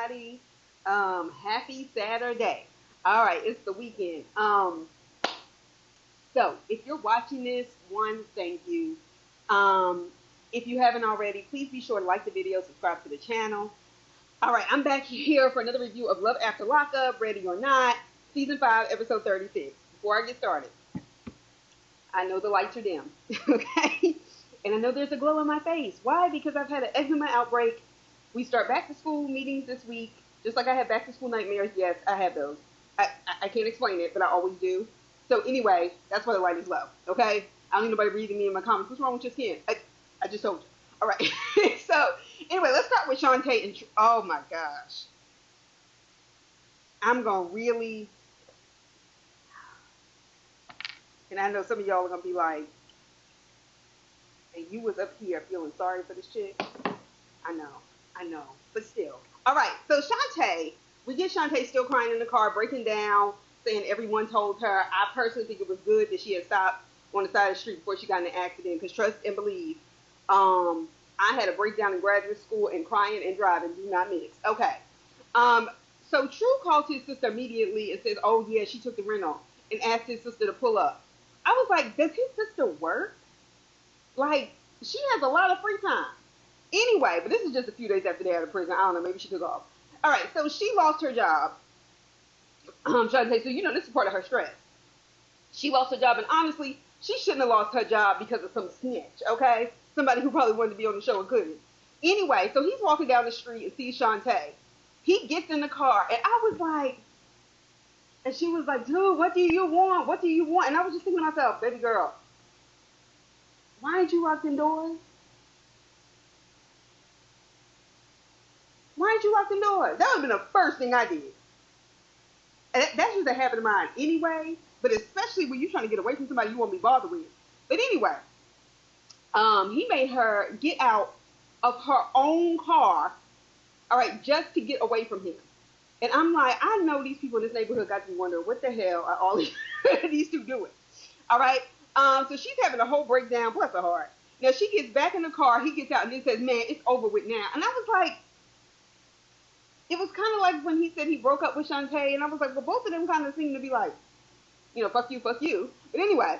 everybody. Happy Saturday. All right, it's the weekend. So if you're watching this, one, thank you. Um, if you haven't already, please be sure to like the video, subscribe to the channel. All right, I'm back here for another review of Love After Lockup, Ready or Not, Season 5, Episode 36. Before I get started, I know the lights are dim, okay? And I know there's a glow on my face. Why? Because I've had an eczema outbreak. We start back to school meetings this week. Just like I have back to school nightmares. Yes, I have those. I can't explain it, but I always do. So anyway, that's why the light is low, okay? I don't need nobody reading me in my comments. What's wrong with your skin? I just told you. All right. So anyway, let's start with Shante and oh my gosh. I'm going to really, and I know some of y'all are going to be like, and you was up here feeling sorry for this chick. I know, but still. All right, so Shante, we get Shante still crying in the car, breaking down, saying everyone told her. I personally think it was good that she had stopped on the side of the street before she got in an accident, because trust and believe, I had a breakdown in graduate school, and crying and driving do not mix. Okay. So True calls his sister immediately and says, oh yeah, she took the rental, and asked his sister to pull up. I was like, does his sister work? Like, she has a lot of free time. Anyway, but this is just a few days after they're out of prison. I don't know, maybe she took off. All right, so she lost her job. Shante, so you know this is part of her stress. She lost her job, and honestly, she shouldn't have lost her job because of some snitch, okay? Somebody who probably wanted to be on the show and couldn't. Anyway, so he's walking down the street and sees Shante. He gets in the car, and I was like, and she was like, dude, what do you want? What do you want? And I was just thinking to myself, baby girl, why ain't you locked indoors? Why ain't you locked indoors? That would have been the first thing I did. And that's just a habit of mine anyway, but especially when you're trying to get away from somebody you won't be bothered with. But anyway, he made her get out of her own car, all right, just to get away from him. And I'm like, I know these people in this neighborhood got to be wondering, what the hell are all these two doing? All right. So she's having a whole breakdown, bless her heart. Now she gets back in the car, he gets out and then says, man, it's over with now. And I was like, it was kind of like when he said he broke up with Shante, and I was like, well, both of them kind of seem to be like, you know, fuck you, fuck you. But anyway,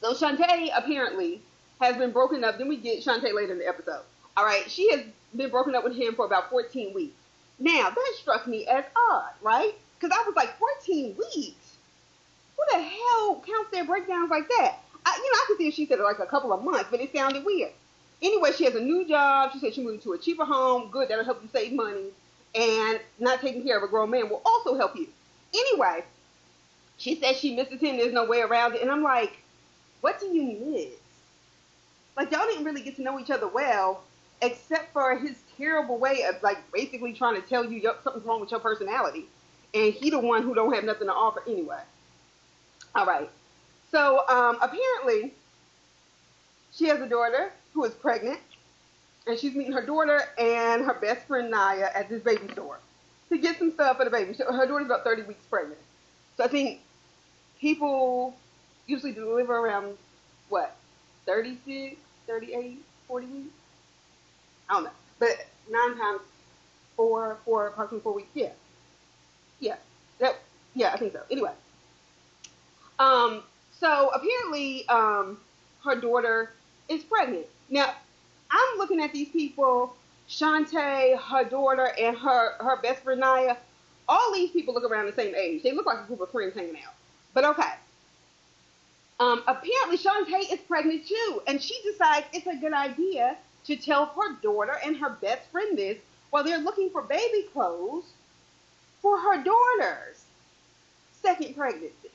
so Shante apparently has been broken up. Then we get Shante later in the episode. All right, she has been broken up with him for about 14 weeks. Now, that struck me as odd, right? Because I was like, 14 weeks? Who the hell counts their breakdowns like that? I could see if she said it like a couple of months, but it sounded weird. Anyway, she has a new job. She said she moved to a cheaper home. Good, that'll help you save money. And not taking care of a grown man will also help you. Anyway, she says she misses him. There's no way around it. And I'm like, what do you miss? Like, y'all didn't really get to know each other well, except for his terrible way of, like, basically trying to tell you something's wrong with your personality. And he the one who don't have nothing to offer anyway. All right. So, apparently, she has a daughter who is pregnant. And she's meeting her daughter and her best friend, Naya, at this baby store to get some stuff for the baby. So her daughter's about 30 weeks pregnant. So I think people usually deliver around, what, 36, 38, 40 weeks? I don't know. But 9 times 4, approximately 4 weeks. Yeah. Yeah, I think so. Anyway. So apparently, her daughter is pregnant. Now, I'm looking at these people, Shante, her daughter, and her best friend, Naya. All these people look around the same age. They look like a group of friends hanging out. But okay. Apparently, Shante is pregnant too. And she decides it's a good idea to tell her daughter and her best friend this while they're looking for baby clothes for her daughter's second pregnancy.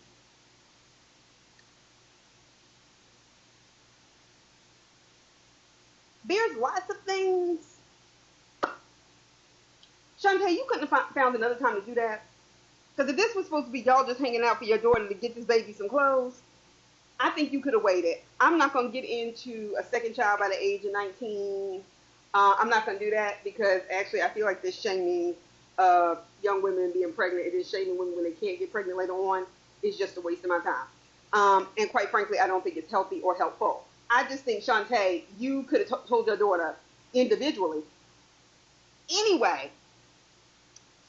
There's lots of things. Shante, you couldn't have found another time to do that. Because if this was supposed to be y'all just hanging out for your daughter to get this baby some clothes, I think you could have waited. I'm not going to get into a second child by the age of 19. I'm not going to do that because actually I feel like this shaming young women being pregnant, it is shaming women when they can't get pregnant later on, is just a waste of my time. And quite frankly, I don't think it's healthy or helpful. I just think, Shante, you could have told your daughter individually. Anyway,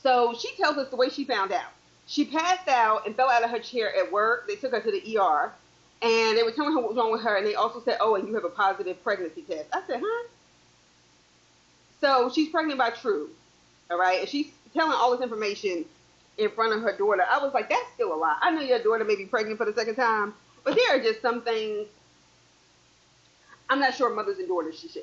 So she tells us the way she found out. She passed out and fell out of her chair at work. They took her to the ER, and they were telling her what was wrong with her, and they also said, oh, and you have a positive pregnancy test. I said, huh? So she's pregnant by True, all right? And she's telling all this information in front of her daughter. I was like, that's still a lot. I know your daughter may be pregnant for the second time, but there are just some things I'm not sure mothers and daughters should share.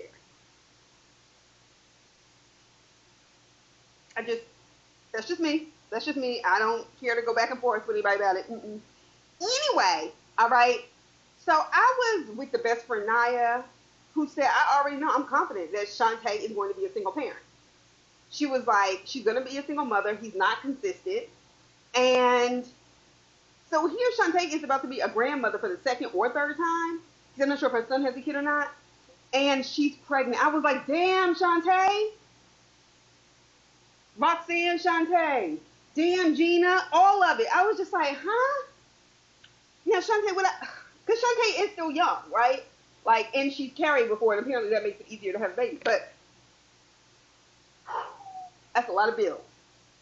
That's just me. That's just me. I don't care to go back and forth with anybody about it. Anyway, all right. So I was with the best friend Naya, who said, I already know, I'm confident that Shante is going to be a single parent. She was like, she's going to be a single mother. He's not consistent. And so here Shante is about to be a grandmother for the second or third time. I'm not sure if her son has a kid or not. And she's pregnant. I was like, damn, Shante. Roxanne, Shante. Damn, Gina. All of it. I was just like, huh? Now, Shante, because Shante is still young, right? Like, and she's carried before, and apparently that makes it easier to have a baby. But that's a lot of bills.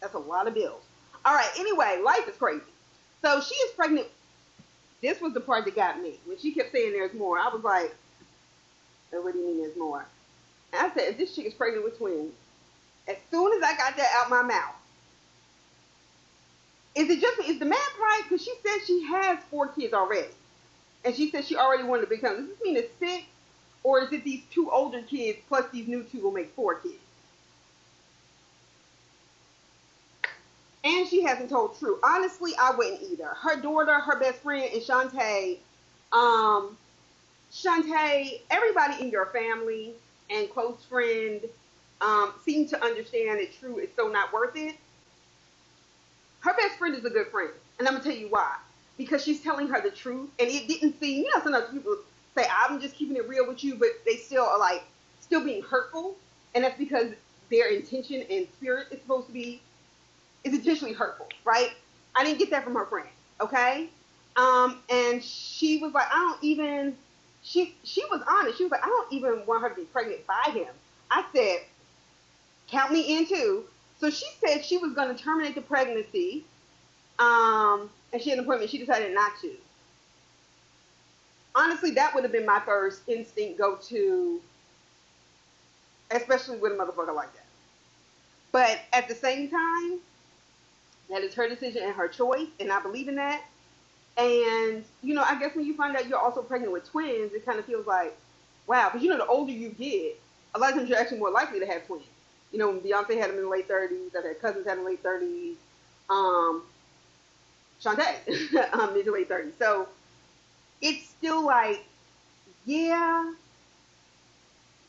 That's a lot of bills. All right, anyway, life is crazy. So she is pregnant. This was the part that got me. When she kept saying there's more, I was like, oh, what do you mean there's more? And I said, if this chick is pregnant with twins, as soon as I got that out my mouth, is the math right? Because she said she has 4 kids already. And she said she already wanted a big family. Does this mean it's 6? Or is it these 2 older kids plus these new 2 will make 4 kids? And she hasn't told True. Honestly, I wouldn't either. Her daughter, her best friend, and Shante, everybody in your family and close friend seem to understand that True is so not worth it. Her best friend is a good friend. And I'm going to tell you why. Because she's telling her the truth. And it didn't seem, sometimes people say, I'm just keeping it real with you, but they still are like, still being hurtful. And that's because their intention and spirit is supposed to be, is intentionally hurtful, right? I didn't get that from her friend, okay? And she was like, she was honest. She was like, I don't even want her to be pregnant by him. I said, count me in too. So she said she was going to terminate the pregnancy, and she had an appointment. She decided not to. Honestly, that would have been my first instinct go-to, especially with a motherfucker like that. But at the same time, that is her decision and her choice, and I believe in that. And, I guess when you find out you're also pregnant with twins, it kind of feels like, wow. Because, the older you get, a lot of times you're actually more likely to have twins. When Beyonce had them in the late 30s, I've had cousins had them in the late 30s. Shante, mid to late 30s. So it's still like, yeah,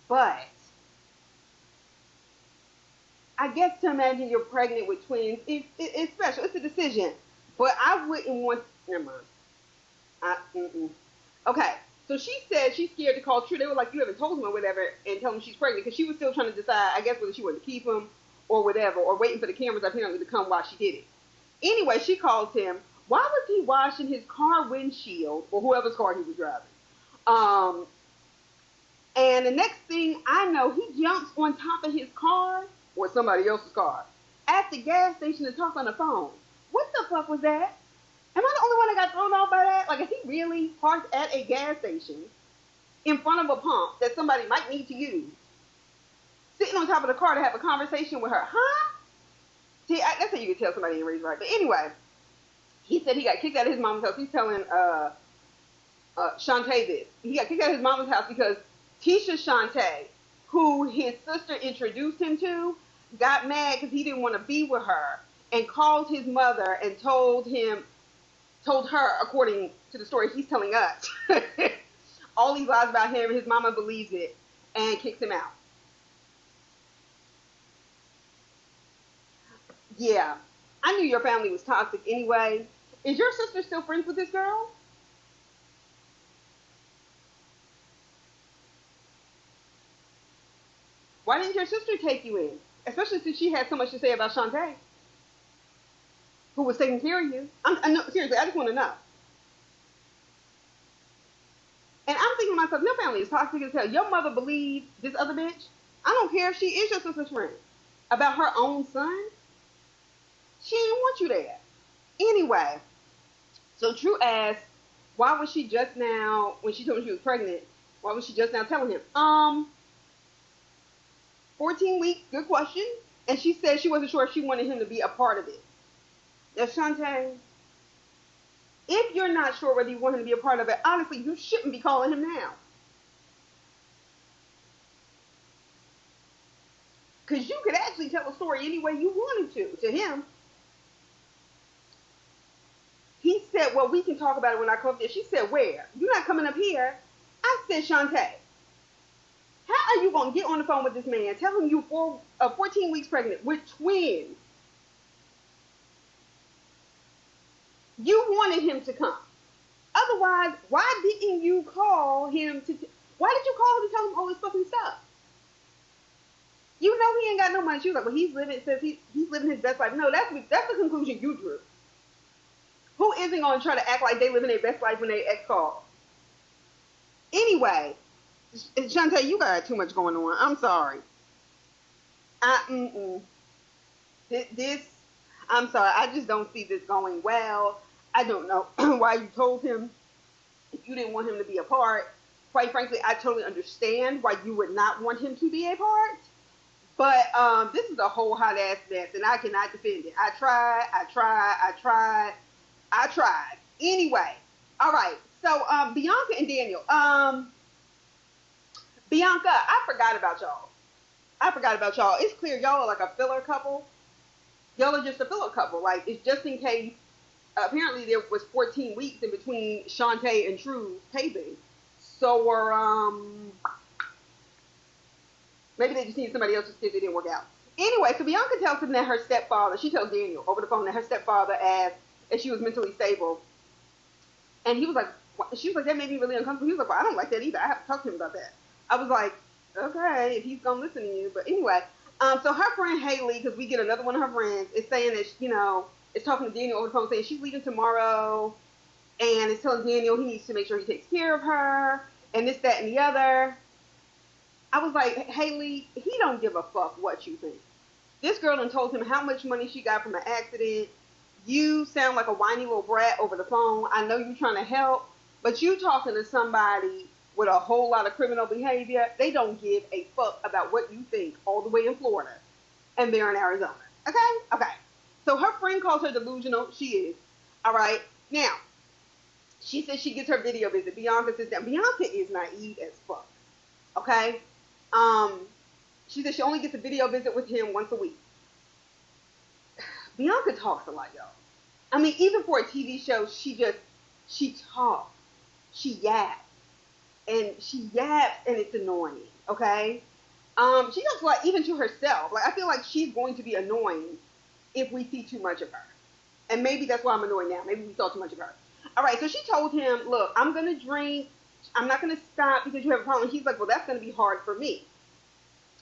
but I guess to imagine you're pregnant with twins, it's special. It's a decision. But I wouldn't want, never mind. Okay. So she said she's scared to call True. They were like, you haven't told him or whatever, and tell him she's pregnant, because she was still trying to decide, I guess, whether she wanted to keep him or whatever, or waiting for the cameras apparently to come while she did it. Anyway, she calls him. Why was he washing his car windshield, or whoever's car he was driving? And the next thing I know, he jumps on top of his car, or somebody else's car, at the gas station to talk on the phone. What the fuck was that? Am I the only one that got thrown off by that? Like, is he really parked at a gas station in front of a pump that somebody might need to use, sitting on top of the car to have a conversation with her? Huh? See, that's how you can tell somebody ain't raised right. But anyway, he said he got kicked out of his mama's house. He's telling Shante this. He got kicked out of his mama's house because Tisha Shante, who his sister introduced him to, got mad because he didn't want to be with her and called his mother and told her, according to the story he's telling us, all these lies about him. His mama believes it and kicks him out. Yeah, I knew your family was toxic anyway. Is your sister still friends with this girl? Why didn't your sister take you in? Especially since she had so much to say about Shante, who was taking care of you. No, seriously, I just want to know. And I'm thinking to myself, your family is toxic as hell. Your mother believes this other bitch. I don't care if she is your sister's friend. About her own son? She didn't want you there. Anyway, so True asked, why was she just now, when she told him she was pregnant, why was she just now telling him? 14 weeks, good question. And she said she wasn't sure if she wanted him to be a part of it. Now, Shante, if you're not sure whether you want him to be a part of it, honestly, you shouldn't be calling him now. Because you could actually tell a story any way you wanted to him. He said, well, we can talk about it when I come up there. She said, where? You're not coming up here. I said, Shante, how are you going to get on the phone with this man, tell him you're 14 weeks pregnant with twins? You wanted him to come. Otherwise, why didn't you call him why did you call him to tell him all this fucking stuff? You know he ain't got no money. She was like, well, he's living his best life. No, that's the conclusion you drew. Who isn't going to try to act like they living their best life when they ex call? Anyway, Shante, you got too much going on. I'm sorry. I'm sorry. I just don't see this going well. I don't know why you told him if you didn't want him to be a part. Quite frankly, I totally understand why you would not want him to be a part. But this is a whole hot ass mess, and I cannot defend it. I tried. Anyway, all right. So Bianca and Daniel. Bianca, I forgot about y'all. It's clear y'all are like a filler couple. Y'all are just a filler couple. Like, it's just in case. Apparently there was 14 weeks in between Shante and True's taping. So maybe they just need somebody else to see if it didn't work out. Anyway, so Bianca tells him that her stepfather, she tells Daniel over the phone that her stepfather asked if she was mentally stable. And he was like, she was like, that made me really uncomfortable. He was like, well, I don't like that either. I have to talk to him about that. I was like, okay, if he's going to listen to you. But anyway, so her friend Haley, because we get another one of her friends, is saying that, is talking to Daniel over the phone saying she's leaving tomorrow. And is telling Daniel he needs to make sure he takes care of her. And this, that, and the other. I was like, Haley, he don't give a fuck what you think. This girl done told him how much money she got from an accident. You sound like a whiny little brat over the phone. I know you're trying to help, but you talking to somebody with a whole lot of criminal behavior. They don't give a fuck about what you think all the way in Florida, and they're in Arizona. Okay. So her friend calls her delusional. She is. All right. Now, she says she gets her video visit. Bianca says that Bianca is naive as fuck. Okay. She says she only gets a video visit with him once a week. Bianca talks a lot, y'all. I mean, even for a TV show, she talks. She yaps. And it's annoying, okay? She talks a lot even to herself. Like, I feel like she's going to be annoying if we see too much of her. And maybe that's why I'm annoyed now. Maybe we saw too much of her. All right, so she told him, look, I'm going to drink. I'm not going to stop because you have a problem. He's like, well, that's going to be hard for me.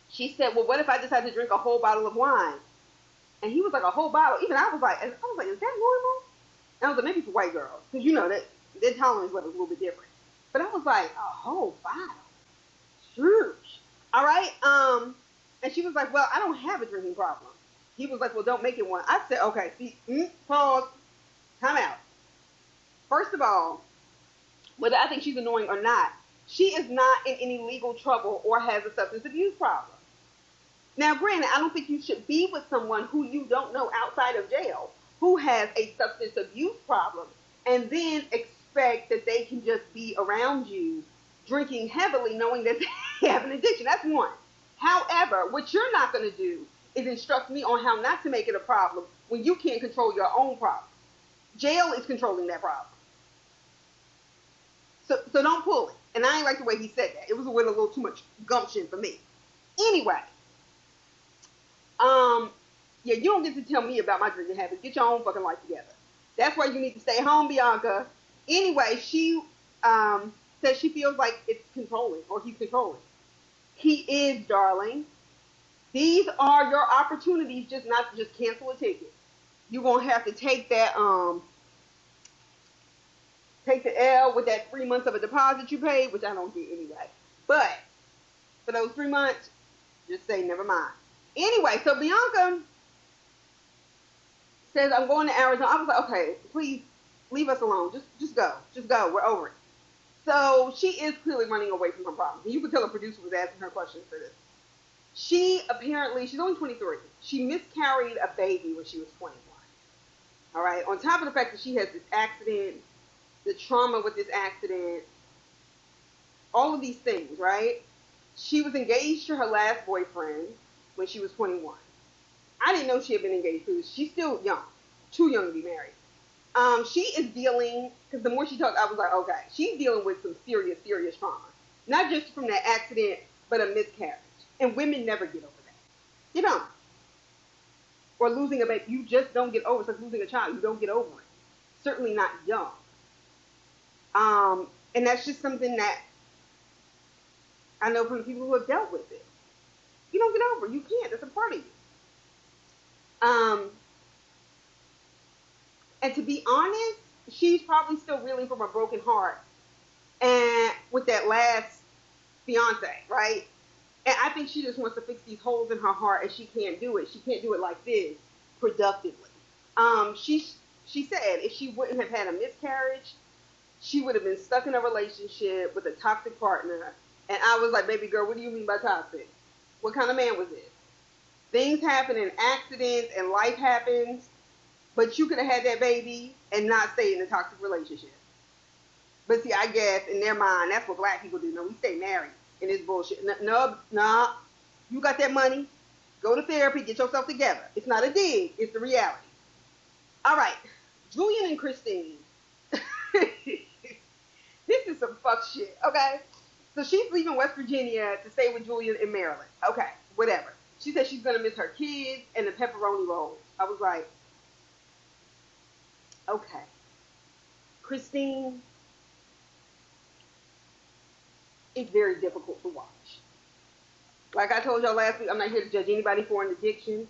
She said, well, what if I decide to drink a whole bottle of wine? And he was like, a whole bottle. Even I was like, is that normal? And I was like, maybe for white girls. Because, that their tolerance level is a little bit different. But I was like, a whole bottle? Sure. All right. And she was like, well, I don't have a drinking problem. He was like, well, don't make it one. I said, okay, see, pause, time out. First of all, whether I think she's annoying or not, she is not in any legal trouble or has a substance abuse problem. Now, granted, I don't think you should be with someone who you don't know outside of jail who has a substance abuse problem and then expect that they can just be around you drinking heavily knowing that they have an addiction. That's one. However, what you're not going to do is instruct me on how not to make it a problem when you can't control your own problem. Jail is controlling that problem. So don't pull it. And I ain't like the way he said that. It was with a little too much gumption for me. Anyway. Yeah, you don't get to tell me about my drinking habits. Get your own fucking life together. That's why you need to stay home, Bianca. Anyway, she says she feels like it's controlling, or he's controlling. He is, darling. These are your opportunities, just not to just cancel a ticket. You're gonna have to take that take the L with that 3 months of a deposit you paid, which I don't get anyway. But for those 3 months, just say never mind. Anyway, so Bianca says, I'm going to Arizona. I was like, okay, please leave us alone. Just go. Just go. We're over it. So she is clearly running away from her problems. And you could tell the producer was asking her questions for this. She's only 23. She miscarried a baby when she was 21. All right. On top of the fact that she has this accident, the trauma with this accident, all of these things, right? She was engaged to her last boyfriend when she was 21. I didn't know she had been engaged because she's still young, too young to be married. She is dealing, because the more she talked, I was like, okay, she's dealing with some serious, serious trauma. Not just from that accident, but a miscarriage. And women never get over that. You don't. Or losing a baby, you just don't get over it. It's like losing a child, you don't get over it. Certainly not young. And that's just something that I know from the people who have dealt with it. You don't get over it. You can't. That's a part of you. And to be honest, she's probably still reeling from a broken heart and with that last fiance, right? And I think she just wants to fix these holes in her heart, and she can't do it. She can't do it like this productively. She said if she wouldn't have had a miscarriage, she would have been stuck in a relationship with a toxic partner. And I was like, baby girl, what do you mean by toxic? What kind of man was this? Things happen and accidents and life happens, but you could have had that baby and not stayed in a toxic relationship. But see, I guess in their mind, that's what black people do. No, we stay married in this bullshit. No, you got that money. Go to therapy, get yourself together. It's not a dig, it's the reality. All right, Julian and Christine. This is some fuck shit, okay? So she's leaving West Virginia to stay with Julian in Maryland. Okay, whatever. She said she's going to miss her kids and the pepperoni rolls. I was like, okay. Christine, it's very difficult to watch. Like I told y'all last week, I'm not here to judge anybody for an addiction,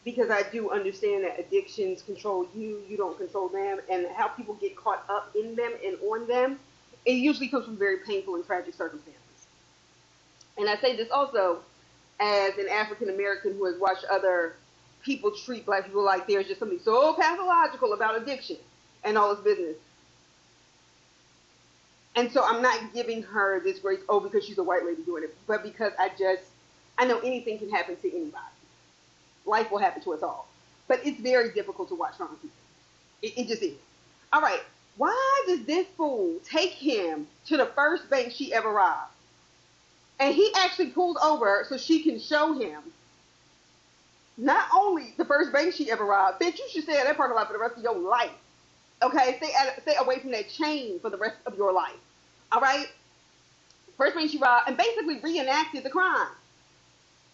because I do understand that addictions control you, you don't control them, and how people get caught up in them and on them, it usually comes from very painful and tragic circumstances. And I say this also as an African American who has watched other people treat black people like there's just something so pathological about addiction and all this business. And so I'm not giving her this grace, because she's a white lady doing it, but because I know anything can happen to anybody. Life will happen to us all. But it's very difficult to watch wrong people. It just is. All right, why does this fool take him to the first bank she ever robbed? And he actually pulled over so she can show him not only the first bank she ever robbed, bitch, you should stay at that parking lot for the rest of your life. Okay, stay away from that chain for the rest of your life. All right? First bank she robbed, and basically reenacted the crime.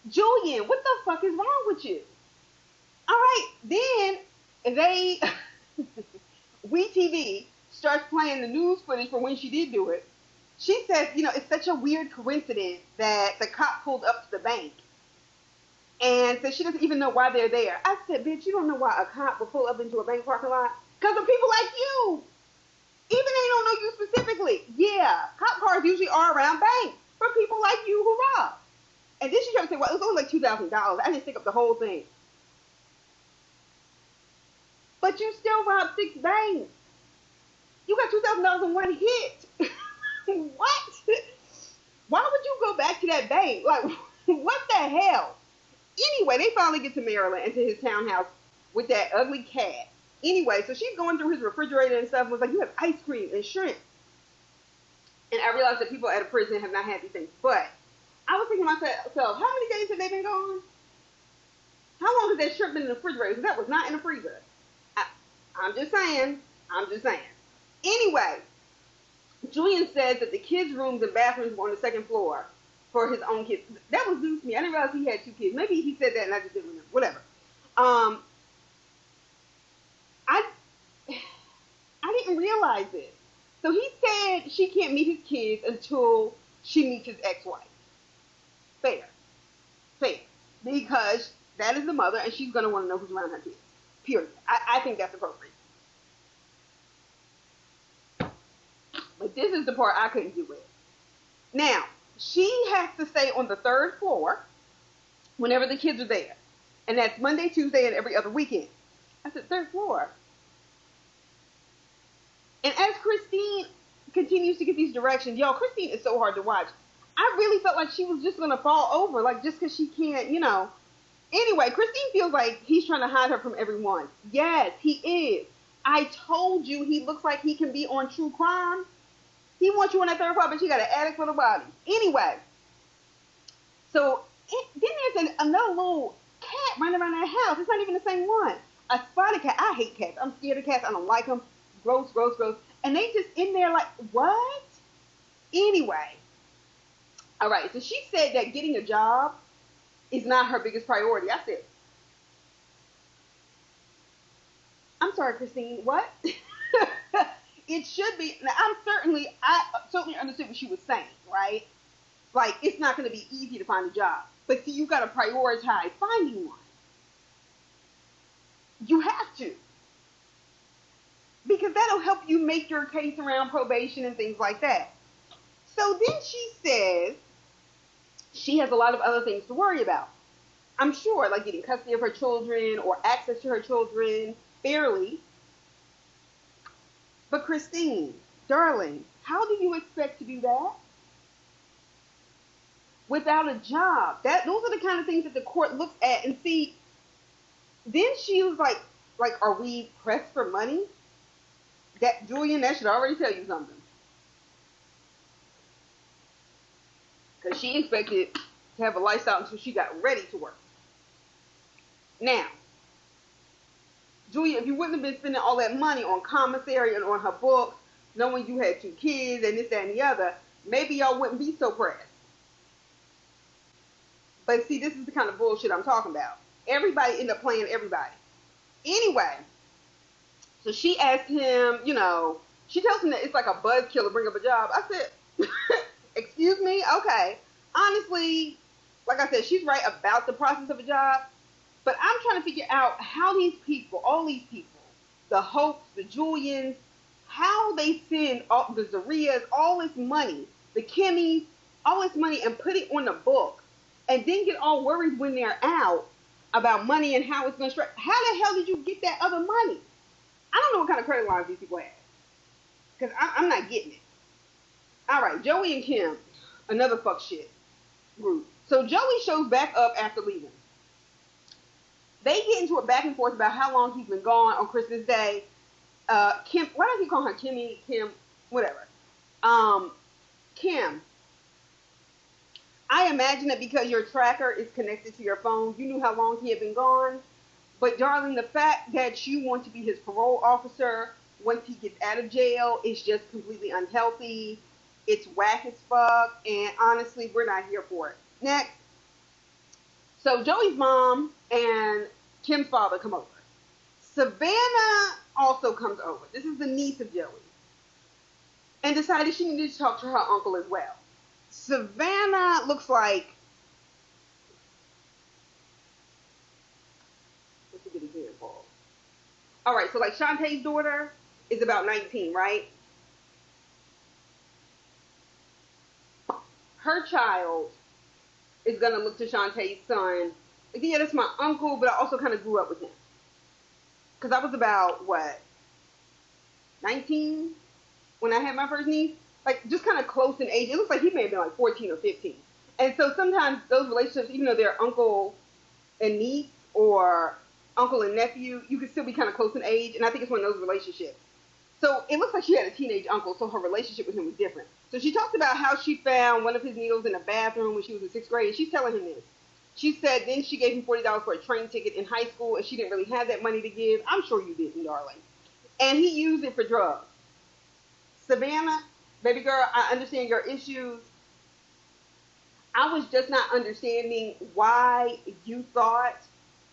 Julian, what the fuck is wrong with you? All right, then they, WeTV starts playing the news footage from when she did do it. She says, it's such a weird coincidence that the cop pulled up to the bank. And so she doesn't even know why they're there. I said, bitch, you don't know why a cop would pull up into a bank parking lot? Because of people like you. Even they don't know you specifically. Yeah, cop cars usually are around banks for people like you who rob. And then she tried to say, well, it was only like $2,000. I didn't stick up the whole thing. But you still robbed 6 banks. You got $2,000 in one hit. What? Why would you go back to that bank? Like, what the hell? Anyway, they finally get to Maryland and to his townhouse with that ugly cat. Anyway, so she's going through his refrigerator and stuff and was like, you have ice cream and shrimp. And I realized that people at a prison have not had these things. But I was thinking to myself, how many days have they been gone? How long has that shrimp been in the refrigerator? Because that was not in the freezer. I'm just saying. Anyway, Julian said that the kids' rooms and bathrooms were on the second floor for his own kids. That was news to me. I didn't realize he had 2 kids. Maybe he said that and I just didn't remember. Whatever. I didn't realize it. So he said she can't meet his kids until she meets his ex-wife. Fair. Because that is the mother and she's going to want to know who's around her kids. Period. I think that's appropriate. But this is the part I couldn't do with. Now, she has to stay on the 3rd floor whenever the kids are there. And that's Monday, Tuesday, and every other weekend. I said, third floor. And as Christine continues to get these directions, y'all, Christine is so hard to watch. I really felt like she was just going to fall over, like, just because she can't, you know. Anyway, Christine feels like he's trying to hide her from everyone. Yes, he is. I told you he looks like he can be on true crime. He wants you on that third floor, but you got an attic little body. Anyway, so then there's another little cat running around that house. It's not even the same one. A spotted cat. I hate cats. I'm scared of cats. I don't like them. Gross, gross, gross. And they just in there like, what? Anyway. All right, so she said that getting a job is not her biggest priority. I said, I'm sorry, Christine, what? It should be. Now, I certainly understood what she was saying, right? Like, it's not going to be easy to find a job. But see, you got to prioritize finding one. You have to. Because that'll help you make your case around probation and things like that. So then she says she has a lot of other things to worry about. I'm sure, like getting custody of her children or access to her children fairly. But Christine, darling, how do you expect to do that without a job? Those are the kind of things that the court looks at and see. Then she was like, are we pressed for money? That, Julian, that should already tell you something. Because she expected to have a lifestyle until she got ready to work. Now, Julia, if you wouldn't have been spending all that money on commissary and on her books, knowing you had 2 kids and this, that, and the other, maybe y'all wouldn't be so pressed. But see, this is the kind of bullshit I'm talking about. Everybody ended up playing everybody. Anyway, so she asked him, you know, she tells him that it's like a buzzkill to bring up a job. I said, excuse me? Okay. Honestly, like I said, she's right about the process of a job. But I'm trying to figure out how these people, all these people, the Hopes, the Julians, how they send all, the Zarias, all this money, the Kimmys, all this money and put it on the book and then get all worried when they're out about money and how it's going to strike. How the hell did you get that other money? I don't know what kind of credit lines these people have. Because I'm not getting it. All right, Joey and Kim, another fuck shit group. So Joey shows back up after leaving. They get into a back and forth about how long he's been gone on Christmas Day. Kim, why does he call her Kimmy, Kim, whatever. Kim, I imagine that because your tracker is connected to your phone, you knew how long he had been gone. But darling, the fact that you want to be his parole officer once he gets out of jail is just completely unhealthy. It's whack as fuck, and honestly, we're not here for it. Next. So Joey's mom and Kim's father come over. Savannah also comes over. This is the niece of Joey. And decided she needed to talk to her uncle as well. Savannah looks like, what's a good example? All right, so like Shantae's daughter is about 19, right? Her child is going to look to Shantae's son. Like, yeah, that's my uncle, but I also kind of grew up with him. Because I was about, 19 when I had my first niece? Like, just kind of close in age. It looks like he may have been like 14 or 15. And so sometimes those relationships, even though they're uncle and niece or uncle and nephew, you can still be kind of close in age. And I think it's one of those relationships. So it looks like she had a teenage uncle, so her relationship with him was different. So she talked about how she found one of his needles in a bathroom when she was in 6th grade. And she's telling him this. She said then she gave him $40 for a train ticket in high school, and she didn't really have that money to give. I'm sure you didn't, darling. And he used it for drugs. Savannah, baby girl, I understand your issues. I was just not understanding why you thought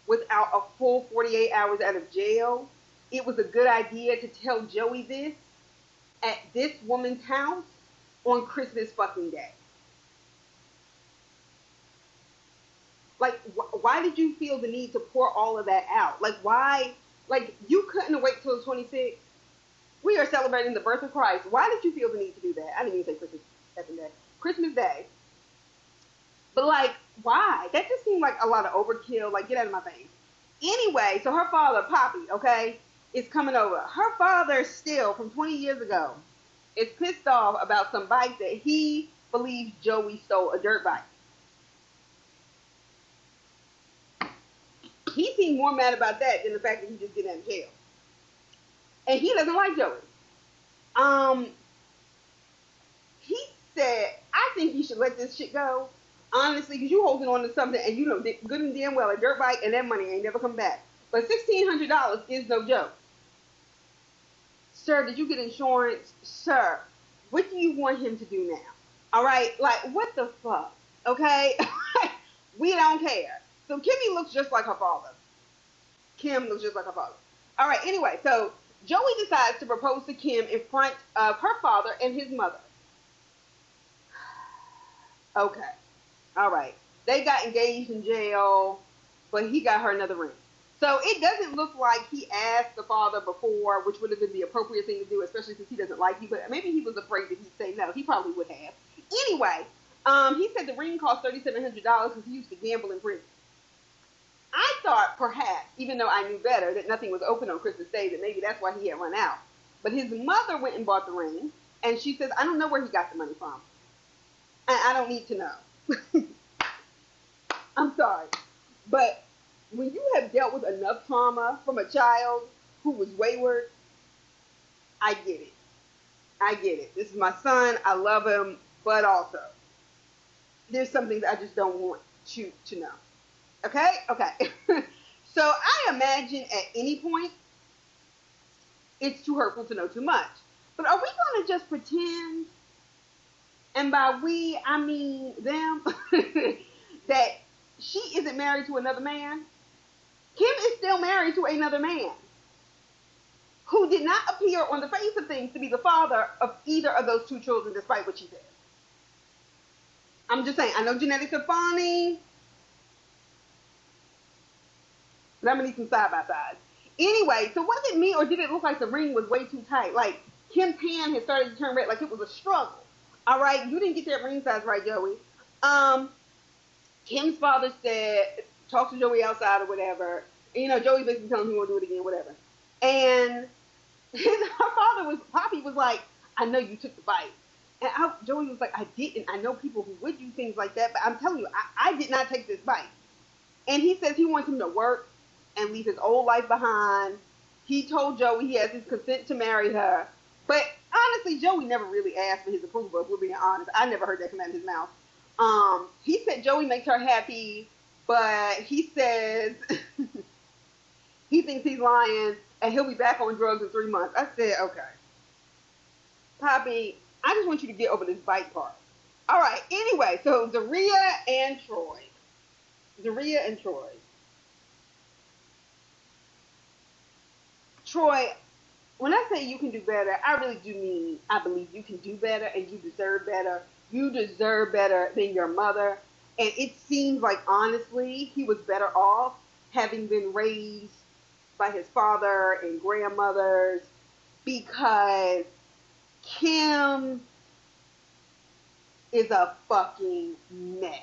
without a full 48 hours out of jail, it was a good idea to tell Joey this at this woman's house on Christmas fucking Day. Like, why did you feel the need to pour all of that out? Like, why? Like, you couldn't wait till the 26th. We are celebrating the birth of Christ. Why did you feel the need to do that? I didn't even say Christmas Day. Christmas Day. But, like, why? That just seemed like a lot of overkill. Like, get out of my face. Anyway, so her father, Poppy, okay, is coming over. Her father still, from 20 years ago, is pissed off about some bike that he believes Joey stole, a dirt bike. He seemed more mad about that than the fact that he just get out of jail. And he doesn't like Joey. He said, I think you should let this shit go. Honestly, because you holding on to something and you know good and damn well a dirt bike and that money ain't never come back. But $1,600 is no joke. Sir, did you get insurance? Sir, what do you want him to do now? All right? Like, what the fuck? Okay? We don't care. So Kimmy looks just like her father. Kim looks just like her father. All right, anyway, so Joey decides to propose to Kim in front of her father and his mother. Okay. All right. They got engaged in jail, but he got her another ring. So it doesn't look like he asked the father before, which would have been the appropriate thing to do, especially since he doesn't like you. But maybe he was afraid that he'd say no. He probably would have. Anyway, he said the ring cost $3,700 because he used to gamble in prison. I thought perhaps, even though I knew better, that nothing was open on Christmas Day, that maybe that's why he had run out. But his mother went and bought the ring, and she says, I don't know where he got the money from. And I don't need to know. I'm sorry. But when you have dealt with enough trauma from a child who was wayward, I get it. I get it. This is my son. I love him. But also, there's something that I just don't want you to know. Okay? Okay. So I imagine at any point, it's too hurtful to know too much. But are we going to just pretend, and by we, I mean them, that she isn't married to another man? Kim is still married to another man who did not appear on the face of things to be the father of either of those two children, despite what she said. I'm just saying, I know genetics are funny, but I'm going to need some side-by-sides. Anyway, so was it me, or did it look like the ring was way too tight? Like, Kim's hand had started to turn red, like it was a struggle. All right, you didn't get that ring size right, Joey. Kim's father said, talk to Joey outside or whatever. And, you know, Joey basically telling him he won't do it again, whatever. And her father Poppy was like, I know you took the bite. And Joey was like, I didn't. I know people who would do things like that, but I'm telling you, I did not take this bite. And he says he wants him to work and leave his old life behind. He told Joey he has his consent to marry her. But honestly, Joey never really asked for his approval, if we're being honest. I never heard that come out of his mouth. He said Joey makes her happy, but he says he thinks he's lying and he'll be back on drugs in 3 months. I said, okay. Poppy, I just want you to get over this bite part. All right, anyway, so Zaria and Troy. Troy, when I say you can do better, I really do mean I believe you can do better and you deserve better. You deserve better than your mother. And it seems like, honestly, he was better off having been raised by his father and grandmothers, because Kim is a fucking mess.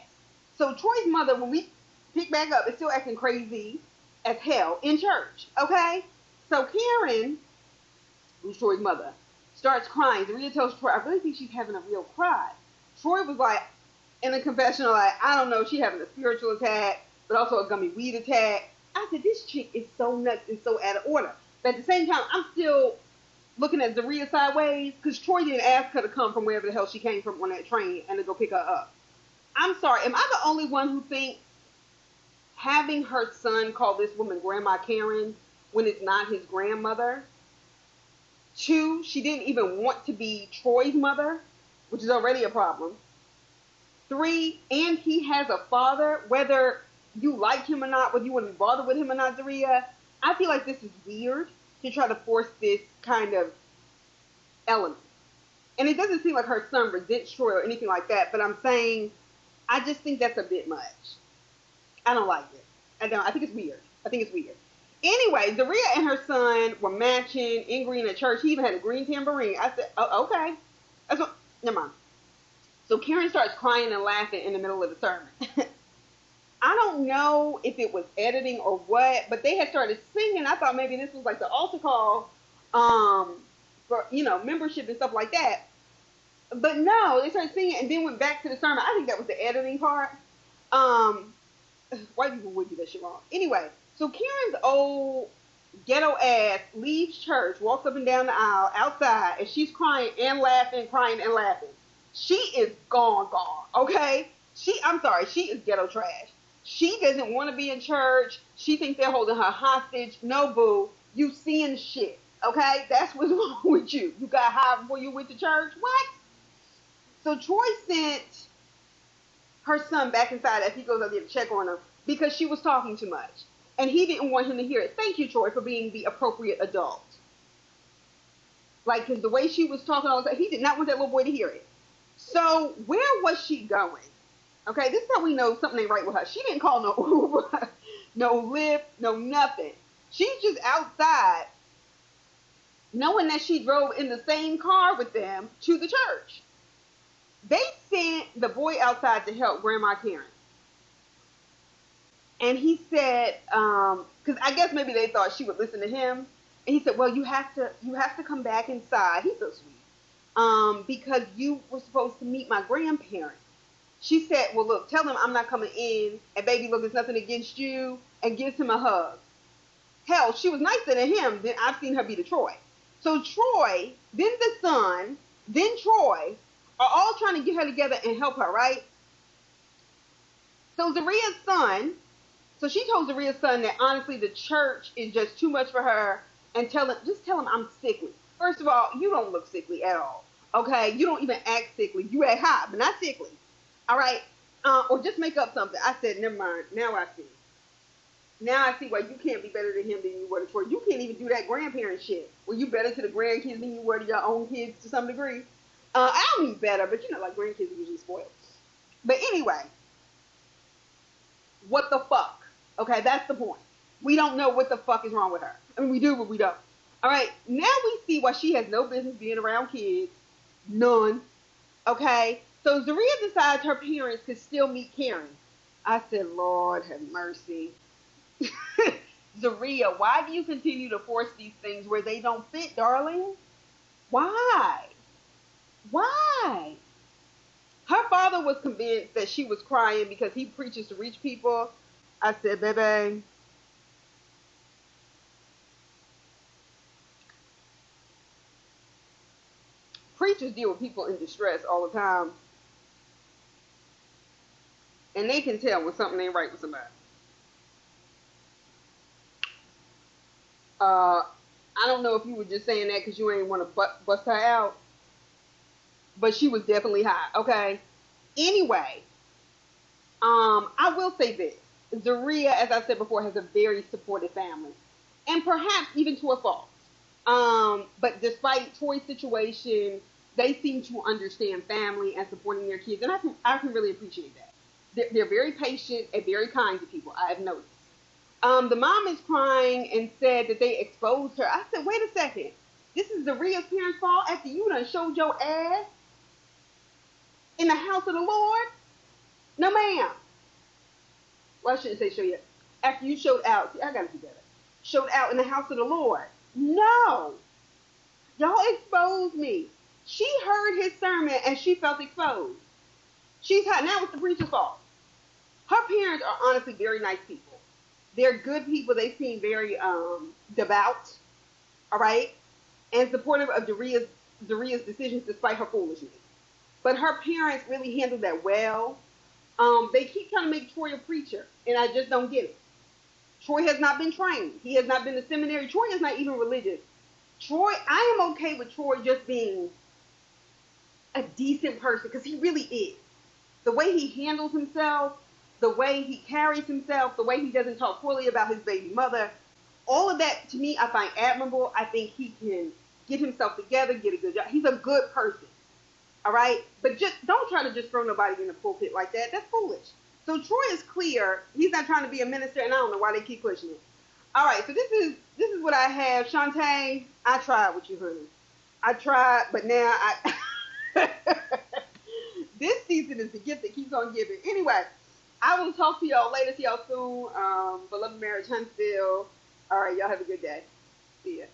So Troy's mother, when we pick back up, is still acting crazy as hell in church, okay? So Karen, who's Troy's mother, starts crying. Zaria tells Troy, I really think she's having a real cry. Troy was like, in a confessional, like, I don't know, she's having a spiritual attack, but also a gummy weed attack. I said, this chick is so nuts and so out of order. But at the same time, I'm still looking at Zaria sideways, because Troy didn't ask her to come from wherever the hell she came from on that train and to go pick her up. I'm sorry, am I the only one who thinks having her son call this woman Grandma Karen when it's not his grandmother? 2, she didn't even want to be Troy's mother, which is already a problem. 3, and he has a father, whether you like him or not, whether you want to be bothered with him or not, Zaria. I feel like this is weird to try to force this kind of element. And it doesn't seem like her son resents Troy or anything like that, but I'm saying, I just think that's a bit much. I don't like it. I think it's weird. Anyway, Zaria and her son were matching in green at church. He even had a green tambourine. I said, oh, okay. Never mind. So Karen starts crying and laughing in the middle of the sermon. I don't know if it was editing or what, but they had started singing. I thought maybe this was like the altar call, for, membership and stuff like that. But no, they started singing and then went back to the sermon. I think that was the editing part. Um, White people would do that shit wrong. Anyway, so Karen's old ghetto ass leaves church, walks up and down the aisle outside, and she's crying and laughing, crying and laughing. She is gone, okay? I'm sorry, she is ghetto trash. She doesn't want to be in church. She thinks they're holding her hostage. No, boo. You seeing shit, okay? That's what's wrong with you. You got high before you went to church? What? So Troy sent her son back inside as he goes up there to check on him because she was talking too much. And he didn't want him to hear it. Thank you, Troy, for being the appropriate adult. Like, because the way she was talking, he did not want that little boy to hear it. So where was she going? Okay, this is how we know something ain't right with her. She didn't call no Uber, no Lyft, no nothing. She's just outside, knowing that she drove in the same car with them to the church. They sent the boy outside to help Grandma Karen. And he said, because I guess maybe they thought she would listen to him. And he said, well, you have to come back inside. He's so sweet. Because you were supposed to meet my grandparents. She said, well, look, tell him I'm not coming in. And baby, look, it's nothing against you. And gives him a hug. Hell, she was nicer to him than I've seen her be to Troy. So Troy, then the son, then Troy are all trying to get her together and help her, right? So Zaria's son, so she told Zaria's son that honestly the church is just too much for her, and just tell him I'm sickly. First of all, you don't look sickly at all, okay? You don't even act sickly. You act hot, but not sickly, all right? Or just make up something. I said, never mind. Now I see. Now I see why you can't be better to him than you were to Troy. You can't even do that grandparent shit where you better to the grandkids than you were to your own kids to some degree. I don't mean better, but like grandkids are usually spoiled. But anyway, what the fuck? Okay, that's the point. We don't know what the fuck is wrong with her. I mean, we do, but we don't. All right, now we see why she has no business being around kids. None. Okay, so Zaria decides her parents could still meet Karen. I said, Lord have mercy. Zaria, why do you continue to force these things where they don't fit, darling? Why? Why? Her father was convinced that she was crying because he preaches to rich people. I said, baby, preachers deal with people in distress all the time. And they can tell when something ain't right with somebody. I don't know if you were just saying that because you ain't want to bust her out. But she was definitely high, okay? Anyway, I will say this. Zaria, as I said before, has a very supportive family. And perhaps even to a fault. But despite Troy's situation, they seem to understand family and supporting their kids. And I can really appreciate that. They're very patient and very kind to people, I have noticed. The mom is crying and said that they exposed her. I said, wait a second. This is Zaria's parents' fault after you done showed your ass in the house of the Lord? No, ma'am. Well, I shouldn't say show yet. After you showed out. See, I gotta do better. Showed out in the house of the Lord. No. Y'all exposed me. She heard his sermon and she felt exposed. She's hot. Now it's the preacher's fault. Her parents are honestly very nice people. They're good people. They seem very devout. All right? And supportive of Zaria's decisions despite her foolishness. But her parents really handled that well. They keep trying to make Troy a preacher, and I just don't get it. Troy has not been trained. He has not been to seminary. Troy is not even religious. I am okay with Troy just being a decent person, because he really is. The way he handles himself, the way he carries himself, the way he doesn't talk poorly about his baby mother, all of that, to me, I find admirable. I think he can get himself together, get a good job. He's a good person. All right? But just don't try to just throw nobody in the pulpit like that. That's foolish. So Troy is clear. He's not trying to be a minister, and I don't know why they keep pushing it. All right, so this is what I have. Shante, I tried with you, honey. I tried, but now this season is the gift that keeps on giving. Anyway, I will talk to y'all later. See y'all soon. Beloved Marriage Huntsville. All right, y'all have a good day. See ya.